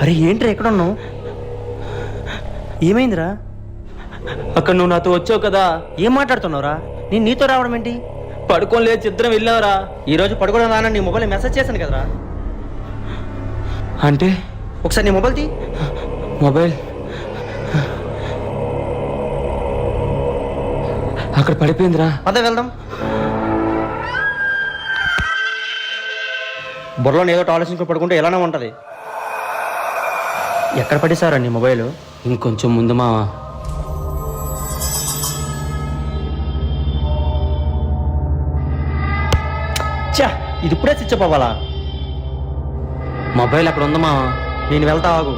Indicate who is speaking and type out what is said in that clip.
Speaker 1: అరే ఏంట్రా ఎక్కడున్నావు? ఏమైందిరా?
Speaker 2: అక్కడ నువ్వు నాతో వచ్చావు కదా.
Speaker 1: ఏం మాట్లాడుతున్నావురా? నేను నీతో రావడం ఏంటి?
Speaker 2: పడుకోని లేదు, ఇద్దరం వెళ్ళావురా.
Speaker 1: ఈరోజు పడుకోవడం రానని నీ మొబైల్ మెసేజ్ చేశాను కదరా.
Speaker 2: అంటే
Speaker 1: ఒకసారి నీ మొబైల్ తీ.
Speaker 2: మొబైల్ అక్కడ పడిపోయిందిరా.
Speaker 1: పద వెళ్దాం. బుర్రలో ఏదో ఆలోచించుకుని పడుకుంటే ఎలానే ఉంటుంది. ఎక్కడ పడేసారా నీ మొబైల్?
Speaker 2: ఇంకొంచెం ముందు మావా.
Speaker 1: చా, ఇది ఇప్పుడే స్విచ్ అప్ అవ్వాలా?
Speaker 2: మొబైల్ అక్కడ ఉందా మావా?
Speaker 1: నేను వెళ్తా ఆగు.